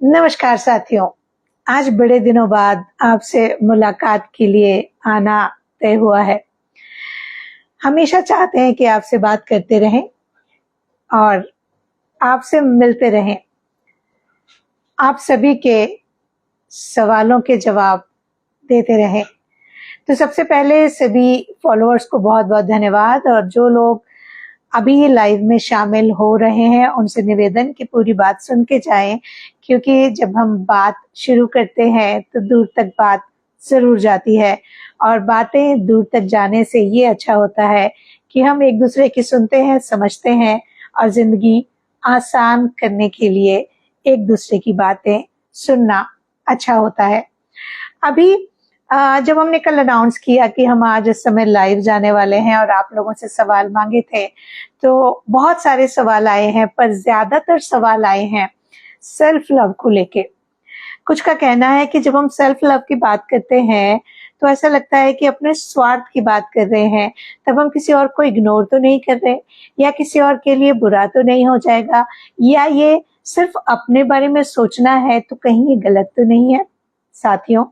नमस्कार साथियों। आज बड़े दिनों बाद आपसे मुलाकात के लिए आना तय हुआ है। हमेशा चाहते हैं कि आपसे बात करते रहें और आपसे मिलते रहें, आप सभी के सवालों के जवाब देते रहें। तो सबसे पहले सभी फॉलोअर्स को बहुत बहुत धन्यवाद, और जो लोग अभी लाइव में शामिल हो रहे हैं उनसे निवेदन कि पूरी बात सुन के जाएं, क्योंकि जब हम बात शुरू करते हैं तो दूर तक बात जरूर जाती है, और बातें दूर तक जाने से ये अच्छा होता है कि हम एक दूसरे की सुनते हैं, समझते हैं, और जिंदगी आसान करने के लिए एक दूसरे की बातें सुनना अच्छा होता है। अभी जब हमने कल अनाउंस किया कि हम आज इस समय लाइव जाने वाले हैं और आप लोगों से सवाल मांगे थे, तो बहुत सारे सवाल आए हैं, पर ज्यादातर सवाल आए हैं सेल्फ लव को लेके। कुछ का कहना है कि जब हम सेल्फ लव की बात करते हैं तो ऐसा लगता है कि अपने स्वार्थ की बात कर रहे हैं, तब हम किसी और को इग्नोर तो नहीं कर रहे, या किसी और के लिए बुरा तो नहीं हो जाएगा, या ये सिर्फ अपने बारे में सोचना है तो कहीं ये गलत तो नहीं है। साथियों,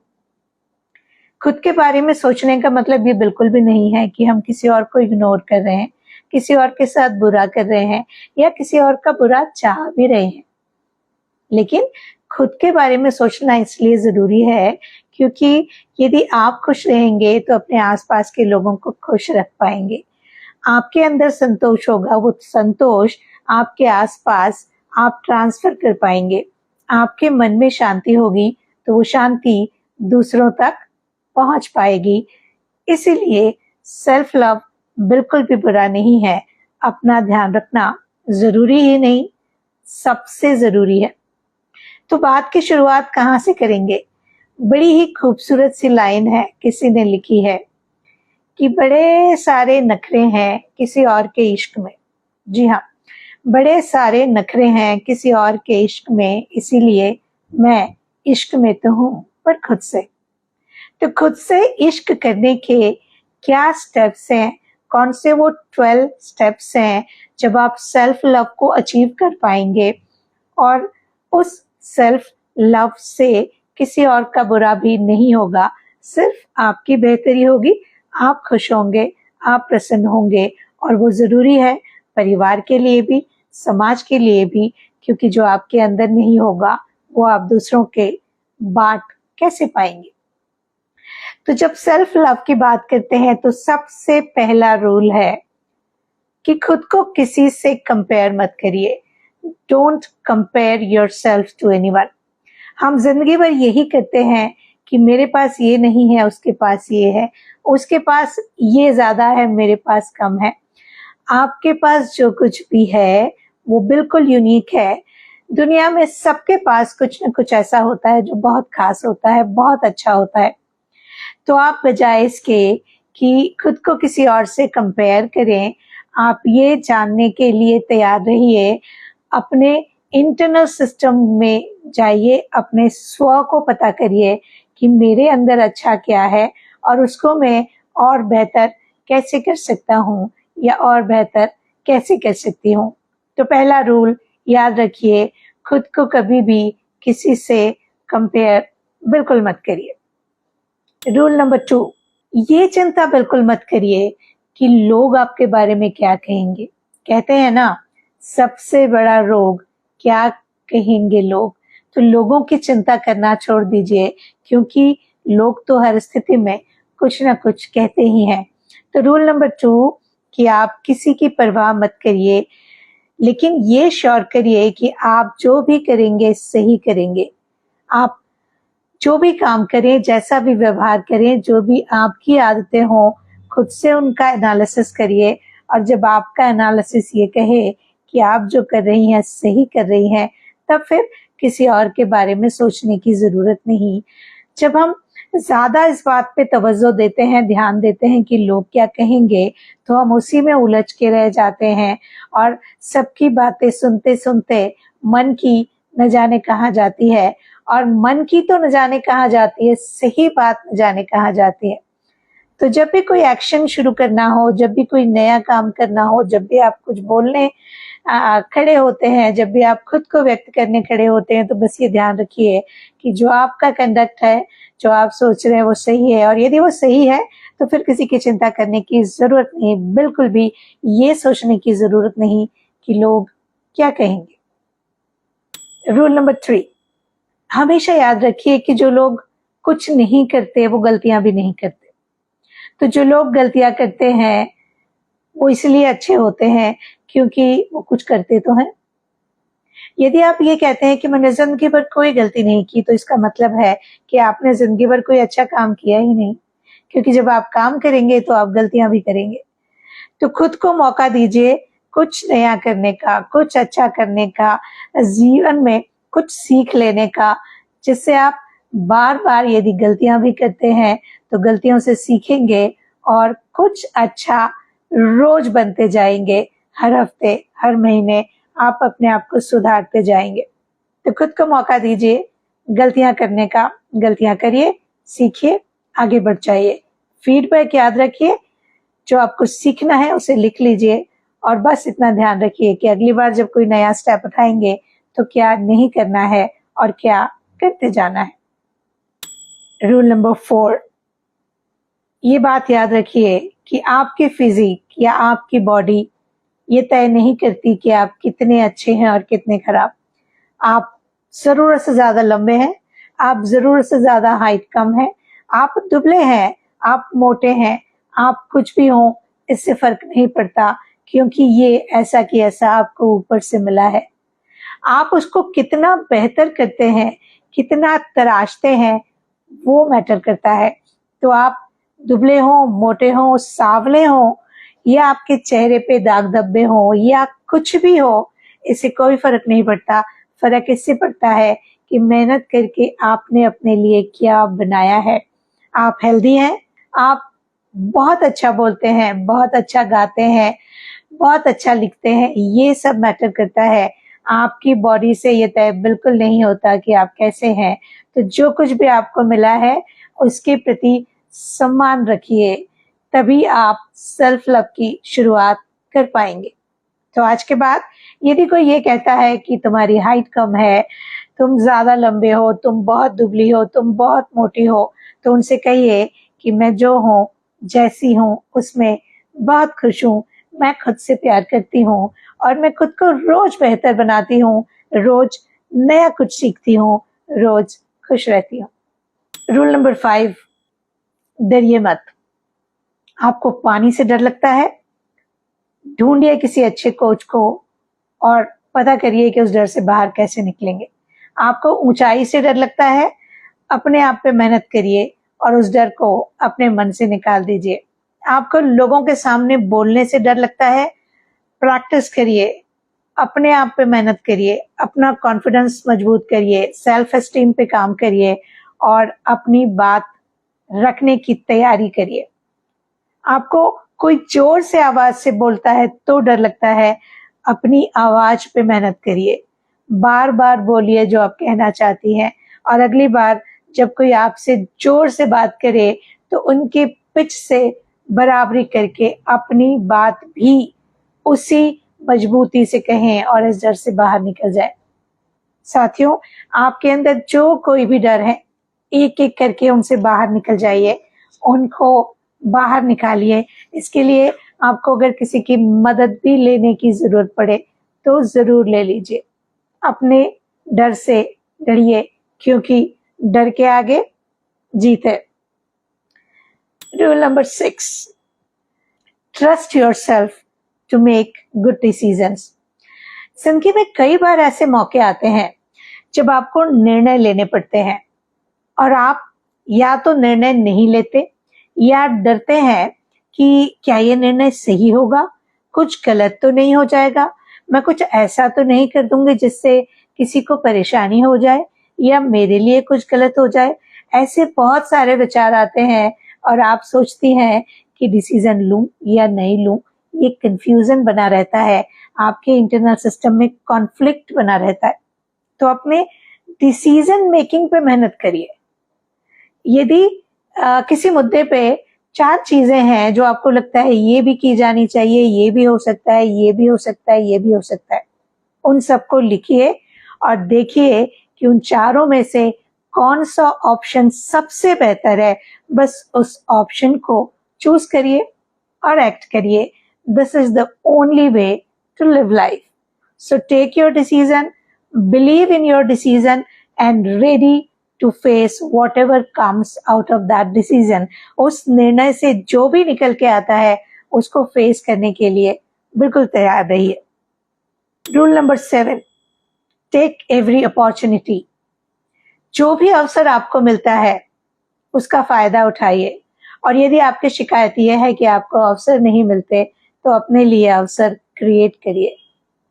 खुद के बारे में सोचने का मतलब ये बिल्कुल भी नहीं है कि हम किसी और को इग्नोर कर रहे हैं, किसी और के साथ बुरा कर रहे हैं, या किसी और का बुरा चाह भी रहे हैं। लेकिन खुद के बारे में सोचना इसलिए जरूरी है क्योंकि यदि आप खुश रहेंगे तो अपने आसपास के लोगों को खुश रख पाएंगे। आपके अंदर संतोष होगा, वो संतोष आपके आसपास आप ट्रांसफर कर पाएंगे। आपके मन में शांति होगी तो वो शांति दूसरों तक पहुंच पाएगी। इसीलिए सेल्फ लव बिल्कुल भी बुरा नहीं है। अपना ध्यान रखना जरूरी ही नहीं, सबसे जरूरी है। तो बात की शुरुआत कहाँ से करेंगे? बड़ी ही खूबसूरत सी लाइन है, किसी ने लिखी है कि बड़े सारे नखरे हैं किसी और के इश्क में। जी हाँ, बड़े सारे नखरे हैं किसी और के इश्क में, इसीलिए मैं इश्क में तो हूँ पर खुद से। तो खुद से इश्क करने के क्या स्टेप्स हैं, कौन से वो 12 स्टेप्स हैं जब आप सेल्फ लव को अचीव कर पाएंगे, और उस सेल्फ लव से किसी और का बुरा भी नहीं होगा, सिर्फ आपकी बेहतरी होगी, आप खुश होंगे, आप प्रसन्न होंगे। और वो जरूरी है परिवार के लिए भी, समाज के लिए भी, क्योंकि जो आपके अंदर नहीं होगा वो आप दूसरों के बांट कैसे पाएंगे। तो जब सेल्फ लव की बात करते हैं तो सबसे पहला रूल है कि खुद को किसी से कंपेयर मत करिए। Don't compare yourself to anyone. हम जिंदगी भर यही करते हैं कि मेरे पास ये नहीं है, उसके पास ये है, उसके पास ये ज्यादा है, मेरे पास कम है। आपके पास जो कुछ भी है वो बिल्कुल यूनिक है। दुनिया में सबके पास कुछ न कुछ ऐसा होता है जो बहुत खास होता है, बहुत अच्छा होता है। तो आप बजाय इसके कि खुद को किसी और से कंपेयर करें, आप ये जानने के लिए तैयार रहिए, अपने इंटरनल सिस्टम में जाइए, अपने स्व को पता करिए कि मेरे अंदर अच्छा क्या है और उसको मैं और बेहतर कैसे कर सकता हूँ या और बेहतर कैसे कर सकती हूँ। तो पहला रूल याद रखिए, खुद को कभी भी किसी से कंपेयर बिल्कुल मत करिए। रूल नंबर 2, ये चिंता बिल्कुल मत करिए कि लोग आपके बारे में क्या कहेंगे। कहते हैं ना, सबसे बड़ा रोग क्या कहेंगे लोग। तो लोगों की चिंता करना छोड़ दीजिए, क्योंकि लोग तो हर स्थिति में कुछ ना कुछ कहते ही हैं। तो रूल नंबर 2 कि आप किसी की परवाह मत करिए, लेकिन ये श्योर करिए कि आप जो भी करेंगे सही करेंगे। आप जो भी काम करें, जैसा भी व्यवहार करें, जो भी आपकी आदतें हों, खुद से उनका एनालिसिस करिए। और जब आपका एनालिसिस ये कहे कि आप जो कर रही हैं सही कर रही हैं, तब फिर किसी और के बारे में सोचने की जरूरत नहीं। जब हम ज्यादा इस बात पे तवज्जो देते हैं, ध्यान देते हैं कि लोग क्या कहेंगे, तो हम उसी में उलझ के रह जाते हैं, और सबकी बातें सुनते सुनते मन की न जाने कहाँ जाती है, और मन की तो न जाने कहाँ जाती है, सही बात न जाने कहाँ जाती है। तो जब भी कोई एक्शन शुरू करना हो, जब भी कोई नया काम करना हो, जब भी आप कुछ बोलने खड़े होते हैं, जब भी आप खुद को व्यक्त करने खड़े होते हैं, तो बस ये ध्यान रखिए कि जो आपका कंडक्ट है, जो आप सोच रहे हैं वो सही है, और यदि वो सही है तो फिर किसी की चिंता करने की जरूरत नहीं, बिल्कुल भी ये सोचने की जरूरत नहीं कि लोग क्या कहेंगे। रूल नंबर 3, हमेशा याद रखिए कि जो लोग कुछ नहीं करते वो गलतियां भी नहीं करते। तो जो लोग गलतियां करते हैं वो इसलिए अच्छे होते हैं क्योंकि वो कुछ करते तो हैं। यदि आप ये कहते हैं कि मैंने जिंदगी भर कोई गलती नहीं की, तो इसका मतलब है कि आपने जिंदगी भर कोई अच्छा काम किया ही नहीं, क्योंकि जब आप काम करेंगे तो आप गलतियां भी करेंगे। तो खुद को मौका दीजिए कुछ नया करने का, कुछ अच्छा करने का, जीवन में कुछ सीख लेने का, जिससे आप बार बार यदि गलतियां भी करते हैं तो गलतियों से सीखेंगे और कुछ अच्छा रोज बनते जाएंगे। हर हफ्ते, हर महीने आप अपने आप को सुधारते जाएंगे। तो खुद को मौका दीजिए गलतियां करने का, गलतियां करिए, सीखिए, आगे बढ़ जाइए। फीडबैक याद रखिए, जो आपको सीखना है उसे लिख लीजिए, और बस इतना ध्यान रखिए कि अगली बार जब कोई नया स्टेप उठाएंगे तो क्या नहीं करना है और क्या करते जाना है। रूल नंबर 4, ये बात याद रखिए कि आपकी फिजिक या आपकी बॉडी ये तय नहीं करती कि आप कितने अच्छे हैं और कितने खराब। आप जरूरत से ज्यादा लंबे हैं, आप जरूरत से ज्यादा हाइट कम है, आप दुबले हैं, आप मोटे हैं, आप कुछ भी हो, इससे फर्क नहीं पड़ता, क्योंकि ये ऐसा कि ऐसा आपको ऊपर से मिला है। आप उसको कितना बेहतर करते हैं, कितना तराशते हैं, वो मैटर करता है। तो आप दुबले हो, मोटे हो, सांवले हो, या आपके चेहरे पे दाग धब्बे हो, या कुछ भी हो, इससे कोई फर्क नहीं पड़ता। फर्क इससे पड़ता है कि मेहनत करके आपने अपने लिए क्या बनाया है। आप हेल्दी हैं, आप बहुत अच्छा बोलते हैं, बहुत अच्छा गाते हैं, बहुत अच्छा लिखते हैं, ये सब मैटर करता है। आपकी बॉडी से ये तय बिल्कुल नहीं होता कि आप कैसे हैं। तो जो कुछ भी आपको मिला है उसके प्रति सम्मान रखिए, तभी आप सेल्फ लव की शुरुआत कर पाएंगे। तो आज के बाद यदि कोई ये कहता है कि तुम्हारी हाइट कम है, तुम ज्यादा लंबे हो, तुम बहुत दुबली हो, तुम बहुत मोटी हो, तो उनसे कहिए कि मैं जो हूँ, जैसी हूँ, उसमें बहुत खुश हूँ। मैं खुद से प्यार करती हूँ और मैं खुद को रोज बेहतर बनाती हूँ, रोज नया कुछ सीखती हूँ, रोज खुश रहती हूँ। रूल नंबर 5, डरिए मत। आपको पानी से डर लगता है, ढूंढिए किसी अच्छे कोच को और पता करिए कि उस डर से बाहर कैसे निकलेंगे। आपको ऊंचाई से डर लगता है, अपने आप पे मेहनत करिए और उस डर को अपने मन से निकाल दीजिए। आपको लोगों के सामने बोलने से डर लगता है, प्रैक्टिस करिए, अपने आप पे मेहनत करिए, अपना कॉन्फिडेंस मजबूत करिए, सेल्फ एस्टीम पे काम करिए और अपनी बात रखने की तैयारी करिए। आपको कोई जोर से आवाज से बोलता है तो डर लगता है, अपनी आवाज पे मेहनत करिए, बार बार बोलिए जो आप कहना चाहती हैं, और अगली बार जब कोई आपसे जोर से बात करे तो उनके पिच से बराबरी करके अपनी बात भी उसी मजबूती से कहें और इस डर से बाहर निकल जाए। साथियों, आपके अंदर जो कोई भी डर है, एक एक करके उनसे बाहर निकल जाइए, उनको बाहर निकालिए। इसके लिए आपको अगर किसी की मदद भी लेने की जरूरत पड़े तो जरूर ले लीजिए। अपने डर से डरिए, क्योंकि डर के आगे जीत है। Rule number 6, trust yourself to make good decisions. जिंदगी में कई बार ऐसे मौके आते हैं जब आपको निर्णय लेने पड़ते हैं और आप या तो निर्णय नहीं लेते या डरते हैं कि क्या ये निर्णय सही होगा, कुछ गलत तो नहीं हो जाएगा, मैं कुछ ऐसा तो नहीं कर दूंगी जिससे किसी को परेशानी हो जाए या मेरे लिए कुछ गलत हो जाए। ऐसे बहुत सारे विचार आते हैं और आप सोचती हैं कि डिसीजन लूं या नहीं लूं। ये कंफ्यूजन बना रहता है, आपके इंटरनल सिस्टम में कॉन्फ्लिक्ट बना रहता है। तो अपने डिसीजन मेकिंग पे मेहनत करिए। यदि किसी मुद्दे पे 4 चीजें हैं जो आपको लगता है ये भी की जानी चाहिए, ये भी हो सकता है, ये भी हो सकता है, ये भी हो सकता है। उन सबको लिखिए और देखिए कि उन चारों में से कौन सा ऑप्शन सबसे बेहतर है। बस उस ऑप्शन को चूज करिए और एक्ट करिए। This is the only way to live life. So take your decision, believe in your decision and ready to face whatever comes out of that decision. उस निर्णय से जो भी निकल के आता है उसको फेस करने के लिए बिल्कुल तैयार रहिए। Rule number 7, take every opportunity. जो भी अवसर आपको मिलता है उसका फायदा उठाइए। और यदि आपकी शिकायत यह है कि आपको अवसर नहीं मिलते तो अपने लिए अवसर क्रिएट करिए।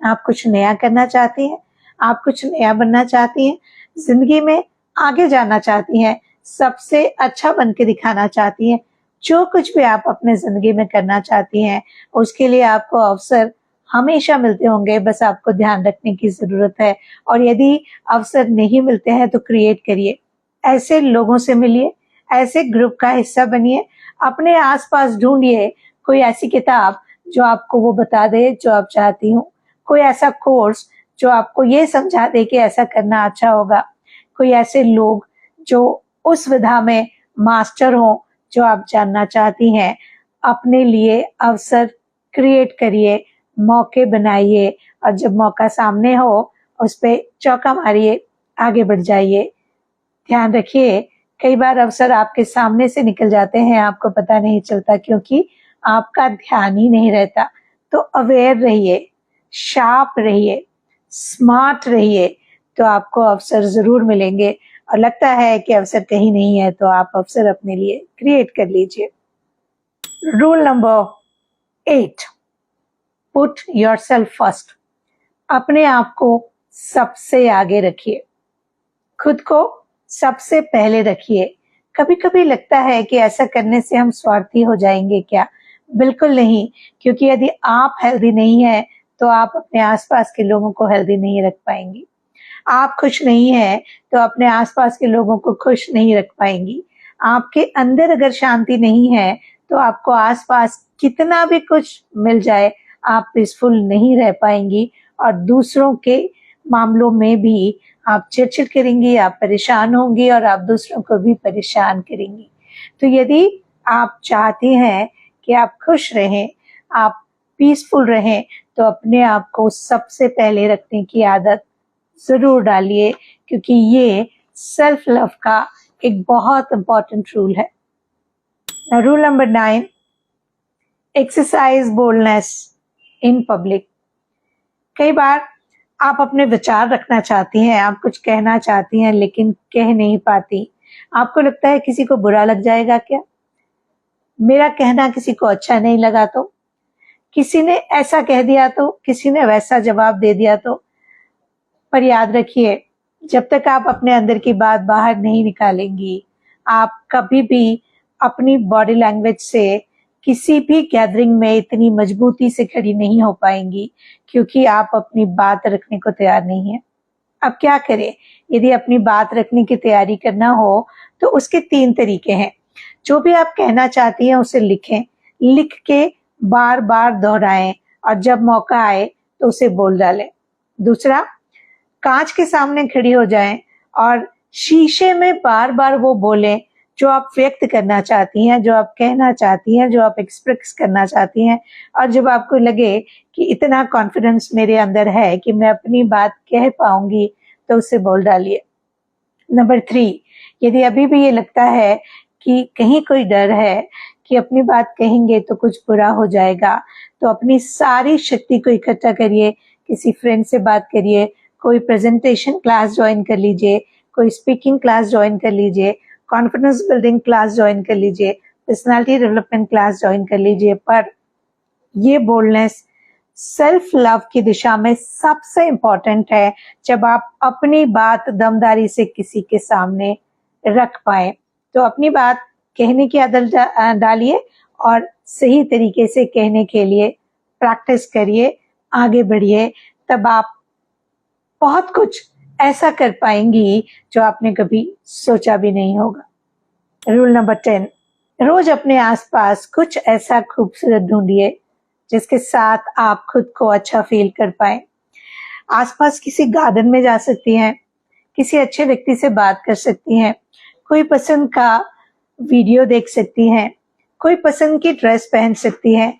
आप कुछ नया करना चाहती हैं, आप कुछ नया बनना चाहती हैं, जिंदगी में आगे जाना चाहती हैं, सबसे अच्छा बन के दिखाना चाहती हैं, जो कुछ भी आप अपने जिंदगी में करना चाहती हैं उसके लिए आपको अवसर हमेशा मिलते होंगे। बस आपको ध्यान रखने की जरूरत है। और यदि अवसर नहीं मिलते हैं तो क्रिएट करिए। ऐसे लोगों से मिलिए, ऐसे ग्रुप का हिस्सा बनिए, अपने आसपास ढूंढिए कोई ऐसी किताब जो आपको वो बता दे जो आप चाहती हो, कोई ऐसा कोर्स जो आपको ये समझा दे कि ऐसा करना अच्छा होगा, कोई ऐसे लोग जो उस विधा में मास्टर हो जो आप जानना चाहती हैं। अपने लिए अवसर क्रिएट करिए, मौके बनाइए और जब मौका सामने हो उस पर चौका मारिए, आगे बढ़ जाइए। ध्यान रखिए कई बार अवसर आपके सामने से निकल जाते हैं, आपको पता नहीं चलता क्योंकि आपका ध्यान ही नहीं रहता। तो अवेयर रहिए, शार्प रहिए, स्मार्ट रहिए, तो आपको अवसर जरूर मिलेंगे। और लगता है कि अवसर कहीं नहीं है तो आप अवसर अपने लिए क्रिएट कर लीजिए। Rule number 8, put yourself first. अपने आप को सबसे आगे रखिए, खुद को सबसे पहले रखिए। कभी कभी लगता है कि ऐसा करने से हम स्वार्थी हो जाएंगे क्या? बिल्कुल नहीं, क्योंकि यदि आप हेल्दी नहीं है तो आप अपने आसपास के लोगों को हेल्दी नहीं रख पाएंगी। आप खुश नहीं है तो अपने आसपास के लोगों को खुश नहीं रख पाएंगी। आपके अंदर अगर शांति नहीं है तो आपको आसपास कितना भी कुछ मिल जाए आप पीसफुल नहीं रह पाएंगी और दूसरों के मामलों में भी आप चिड़चिड़ करेंगी, आप परेशान होंगी और आप दूसरों को भी परेशान करेंगी। तो यदि आप चाहती हैं कि आप खुश रहें, आप पीसफुल रहें, तो अपने आप को सबसे पहले रखने की आदत जरूर डालिए, क्योंकि ये सेल्फ लव का एक बहुत इंपॉर्टेंट रूल है। Rule number 9, exercise boldness in public. कई बार आप अपने विचार रखना चाहती हैं, आप कुछ कहना चाहती हैं लेकिन कह नहीं पाती। आपको लगता है किसी को बुरा लग जाएगा क्या, मेरा कहना किसी को अच्छा नहीं लगा तो, किसी ने ऐसा कह दिया तो, किसी ने वैसा जवाब दे दिया तो। पर याद रखिए, जब तक आप अपने अंदर की बात बाहर नहीं निकालेंगी, आप कभी भी अपनी बॉडी लैंग्वेज से किसी भी गैदरिंग में इतनी मजबूती से खड़ी नहीं हो पाएंगी, क्योंकि आप अपनी बात रखने को तैयार नहीं है। अब क्या करें? यदि अपनी बात रखने की तैयारी करना हो तो उसके 3 तरीके हैं। जो भी आप कहना चाहती हैं उसे लिखें, लिख के बार बार दोहराएं और जब मौका आए तो उसे बोल डालें। दूसरा, कांच के सामने खड़ी हो जाएं और शीशे में बार बार वो बोलें जो आप व्यक्त करना चाहती हैं, जो आप कहना चाहती हैं, जो आप एक्सप्रेस करना चाहती हैं। और जब आपको लगे कि इतना कॉन्फिडेंस मेरे अंदर है कि मैं अपनी बात कह पाऊंगी तो उसे बोल डालिए। नंबर 3, यदि अभी भी ये लगता है कि कहीं कोई डर है कि अपनी बात कहेंगे तो कुछ बुरा हो जाएगा, तो अपनी सारी शक्ति को इकट्ठा करिए, किसी फ्रेंड से बात करिए, कोई प्रेजेंटेशन क्लास ज्वाइन कर लीजिए, कोई स्पीकिंग क्लास ज्वाइन कर लीजिए, कॉन्फिडेंस बिल्डिंग क्लास ज्वाइन कर लीजिए, पर्सनालिटी डेवलपमेंट क्लास ज्वाइन कर लीजिए। पर ये बोल्डनेस सेल्फ लव की दिशा में सबसे इंपॉर्टेंट है, जब आप अपनी बात दमदारी से किसी के सामने रख पाए। तो अपनी बात कहने की आदत डालिए और सही तरीके से कहने के लिए प्रैक्टिस करिए, आगे बढ़िए, तब आप बहुत कुछ ऐसा कर पाएंगी जो आपने कभी सोचा भी नहीं होगा। रूल नंबर 10, रोज अपने आसपास कुछ ऐसा खूबसूरत ढूंढिए जिसके साथ आप खुद को अच्छा फील कर पाए। आसपास किसी गार्डन में जा सकती हैं, किसी अच्छे व्यक्ति से बात कर सकती हैं, कोई पसंद का वीडियो देख सकती हैं, कोई पसंद की ड्रेस पहन सकती हैं।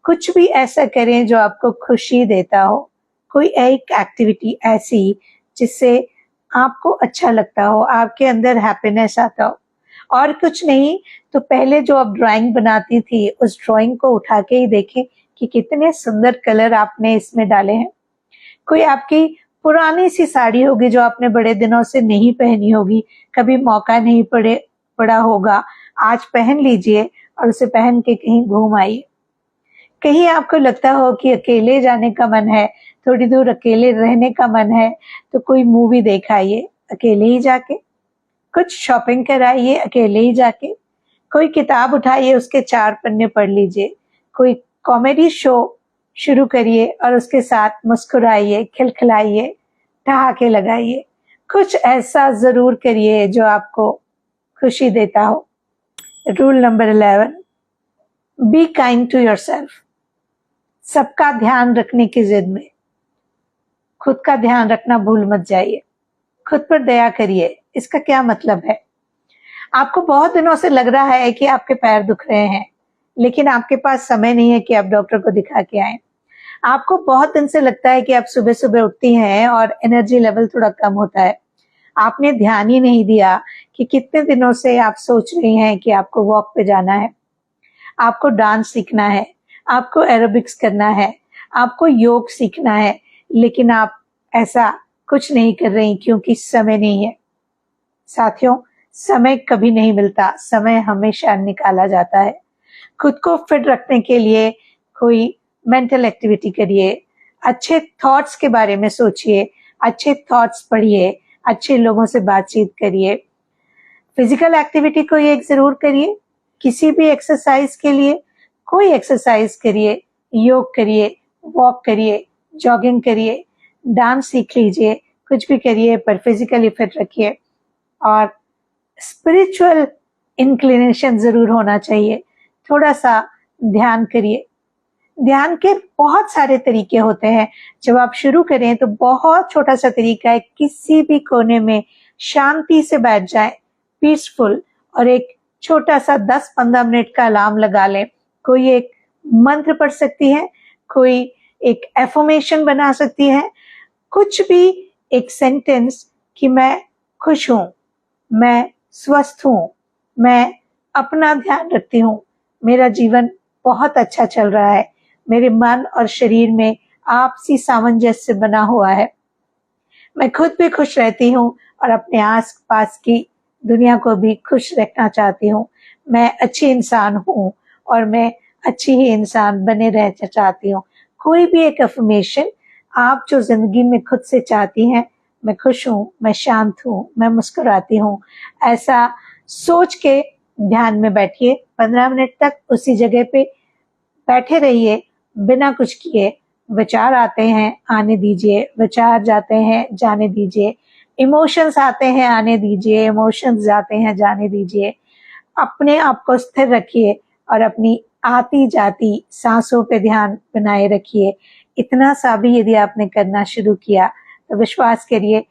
कुछ भी ऐसा करें जो आपको खुशी देता हो, कोई एक एक्टिविटी ऐसी जिससे आपको अच्छा लगता हो, आपके अंदर हैप्पीनेस आता हो। और कुछ नहीं तो पहले जो आप ड्राइंग बनाती थी उस ड्राइंग को उठा के ही देखें कि कितने सुंदर कलर आपने इसमें डाले हैं। कोई आपकी पुरानी सी साड़ी होगी जो आपने बड़े दिनों से नहीं पहनी होगी, कभी मौका नहीं पड़ा होगा, आज पहन लीजिए और उसे पहन के कहीं घूम आइए। कहीं आपको लगता हो कि अकेले जाने का मन है, थोड़ी दूर अकेले रहने का मन है, तो कोई मूवी देख आइए अकेले ही जाके, कुछ शॉपिंग कराइए अकेले ही जाके, कोई किताब उठाइए उसके 4 पन्ने पढ़ लीजिए, कोई कॉमेडी शो शुरू करिए और उसके साथ मुस्कुराइए, खिलखिलाइए, ठहाके लगाइए। कुछ ऐसा जरूर करिए जो आपको खुशी देता हो। Rule number 11, be kind to yourself. सबका ध्यान रखने की जिद में खुद का ध्यान रखना भूल मत जाइए। खुद पर दया करिए। इसका क्या मतलब है? आपको बहुत दिनों से लग रहा है कि आपके पैर दुख रहे हैं, लेकिन आपके पास समय नहीं है कि आप डॉक्टर को दिखा के आए। आपको बहुत दिन से लगता है कि आप सुबह सुबह उठती हैं और एनर्जी लेवल थोड़ा कम होता है। आपने ध्यान ही नहीं दिया कि कितने दिनों से आप सोच रही हैं कि आपको वॉक पे जाना है, आपको डांस सीखना है, आपको एरोबिक्स करना है, आपको योग सीखना है, लेकिन आप ऐसा कुछ नहीं कर रही क्योंकि समय नहीं है। साथियों, समय कभी नहीं मिलता, समय हमेशा निकाला जाता है। खुद को फिट रखने के लिए कोई मेंटल एक्टिविटी करिए, अच्छे थॉट्स के बारे में सोचिए, अच्छे थॉट्स पढ़िए, अच्छे लोगों से बातचीत करिए। फिजिकल एक्टिविटी कोई एक जरूर करिए, किसी भी एक्सरसाइज के लिए कोई एक्सरसाइज करिए, योग करिए, वॉक करिए, जॉगिंग करिए, डांस सीख लीजिए, कुछ भी करिए पर फिजिकली फिट रखिए। और स्पिरिचुअल इंक्लिनेशन जरूर होना चाहिए। थोड़ा सा ध्यान करिए। ध्यान के बहुत सारे तरीके होते हैं। जब आप शुरू करें तो बहुत छोटा सा तरीका है, किसी भी कोने में शांति से बैठ जाएं, पीसफुल, और एक छोटा सा 10-15 मिनट का अलार्म लगा लें। कोई एक मंत्र पढ़ सकती है, कोई एक एफर्मेशन बना सकती है, कुछ भी एक सेंटेंस कि मैं खुश हूं, मैं स्वस्थ हूं, मैं अपना ध्यान रखती हूं, मेरा जीवन बहुत अच्छा चल रहा है, मेरे मन और शरीर में आपसी सामंजस्य बना हुआ है, मैं खुद भी खुश रहती हूँ और अपने आस पास की दुनिया को भी खुश रखना चाहती हूँ, मैं अच्छी इंसान हूँ और मैं अच्छी ही इंसान बने रहना चाहती हूँ। कोई भी एक अफर्मेशन आप जो जिंदगी में खुद से चाहती हैं, मैं खुश हूँ, मैं शांत हूँ, मैं मुस्कुराती हूँ, ऐसा सोच के ध्यान में बैठिए। 15 मिनट तक उसी जगह पे बैठे रहिए बिना कुछ किए। विचार आते हैं, आने दीजिए, विचार जाते हैं, जाने दीजिए, इमोशंस आते हैं, आने दीजिए, इमोशंस जाते हैं, जाने दीजिए। अपने आप को स्थिर रखिए और अपनी आती जाती सांसों पे ध्यान बनाए रखिए। इतना सा भी यदि आपने करना शुरू किया तो विश्वास करिए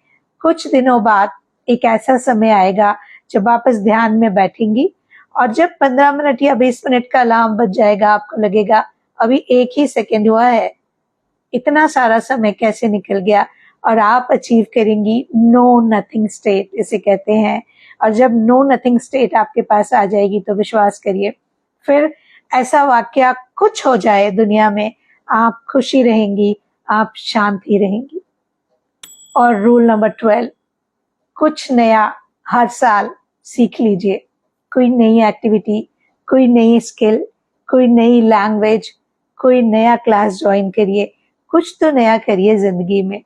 कुछ दिनों बाद एक ऐसा समय आएगा जब आप इस ध्यान में बैठेंगी और जब 15 मिनट या 20 मिनट का अलार्म बज जाएगा, आपको लगेगा अभी 1 ही सेकेंड हुआ है, इतना सारा समय कैसे निकल गया। और आप अचीव करेंगी नो नथिंग स्टेट, इसे कहते हैं। और जब नो नथिंग स्टेट आपके पास आ जाएगी तो विश्वास करिए फिर ऐसा वाकया कुछ हो जाए दुनिया में, आप खुशी रहेंगी, आप शांति रहेंगी। और रूल नंबर 12, कुछ नया हर साल सीख लीजिए। कोई नई एक्टिविटी, कोई नई स्किल, कोई नई लैंग्वेज, कोई नया क्लास ज्वाइन करिए, कुछ तो नया करिए जिंदगी में।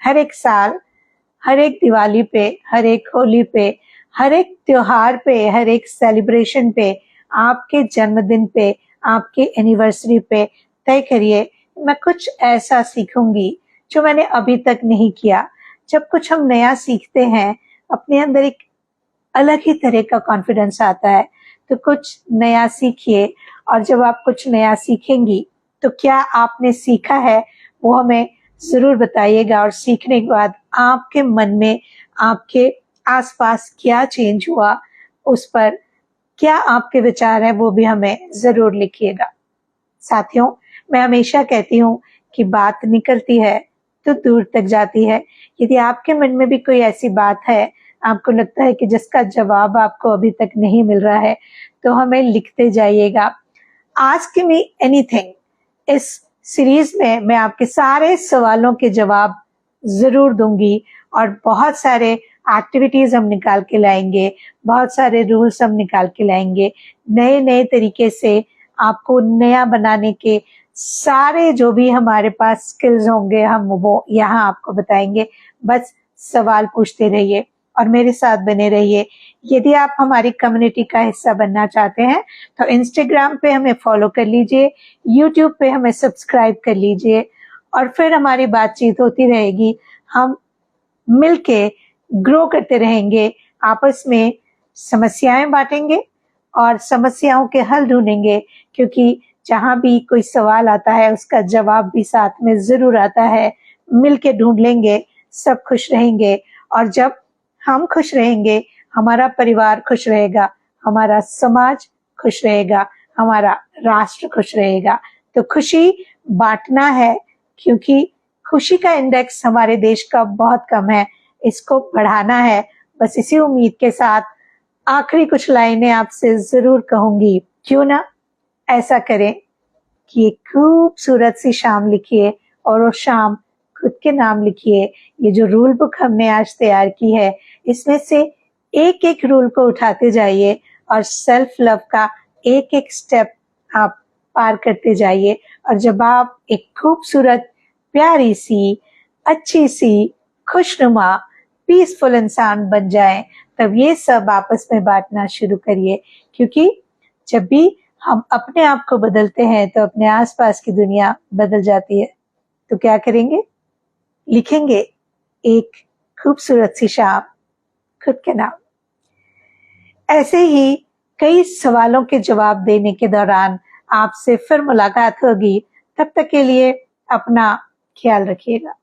हर एक साल, हर एक दिवाली पे, हर एक होली पे, हर एक त्योहार पे, हर एक सेलिब्रेशन पे, आपके जन्मदिन पे, आपके एनिवर्सरी पे तय करिए मैं कुछ ऐसा सीखूंगी जो मैंने अभी तक नहीं किया। जब कुछ हम नया सीखते हैं अपने अंदर एक अलग ही तरह का कॉन्फिडेंस आता है। तो कुछ नया सीखिए। और जब आप कुछ नया सीखेंगी तो क्या आपने सीखा है वो हमें जरूर बताइएगा। और सीखने के बाद आपके मन में, आपके आसपास क्या चेंज हुआ, उस पर क्या आपके विचार है, वो भी हमें जरूर लिखिएगा। साथियों, मैं हमेशा कहती हूँ कि बात निकलती है तो दूर तक जाती है। यदि आपके मन में भी कोई ऐसी बात है, आपको लगता है कि जिसका जवाब आपको अभी तक नहीं मिल रहा है, तो हमें लिखते जाइएगा। आस्क मी एनीथिंग इस सीरीज में मैं आपके सारे सवालों के जवाब जरूर दूंगी। और बहुत सारे एक्टिविटीज हम निकाल के लाएंगे, बहुत सारे रूल्स हम निकाल के लाएंगे। नए नए तरीके से आपको नया बनाने के सारे जो भी हमारे पास स्किल्स होंगे, हम वो यहाँ आपको बताएंगे। बस सवाल पूछते रहिए और मेरे साथ बने रहिए। यदि आप हमारी कम्युनिटी का हिस्सा बनना चाहते हैं तो इंस्टाग्राम पे हमें फॉलो कर लीजिए, यूट्यूब पे हमें सब्सक्राइब कर लीजिए और फिर हमारी बातचीत होती रहेगी। हम मिलके ग्रो करते रहेंगे, आपस में समस्याएं बांटेंगे और समस्याओं के हल ढूंढेंगे। क्योंकि जहां भी कोई सवाल आता है उसका जवाब भी साथ में जरूर आता है। मिलके ढूंढ लेंगे, सब खुश रहेंगे। और जब हम खुश रहेंगे, हमारा परिवार खुश रहेगा, हमारा समाज खुश रहेगा, हमारा राष्ट्र खुश रहेगा। तो खुशी बांटना है, क्योंकि खुशी का इंडेक्स हमारे देश का बहुत कम है, इसको बढ़ाना है। बस इसी उम्मीद के साथ आखिरी कुछ लाइनें आपसे जरूर कहूंगी। क्यों ना ऐसा करें कि एक खूबसूरत सी शाम लिखिए और वो शाम खुद के नाम लिखिए। ये जो रूल बुक हमने आज तैयार की है, इसमें से एक एक रूल को उठाते जाइए और सेल्फ लव का एक एक स्टेप आप पार करते जाइए। और जब आप एक खूबसूरत, प्यारी सी, अच्छी सी, खुशनुमा, पीसफुल इंसान बन जाएं, तब ये सब आपस में बांटना शुरू करिए। क्योंकि जब भी हम अपने आप को बदलते हैं तो अपने आसपास की दुनिया बदल जाती है। तो क्या करेंगे? लिखेंगे एक खूबसूरत सी शाम खुद के नाम। ऐसे ही कई सवालों के जवाब देने के दौरान आपसे फिर मुलाकात होगी। तब तक के लिए अपना ख्याल रखिएगा।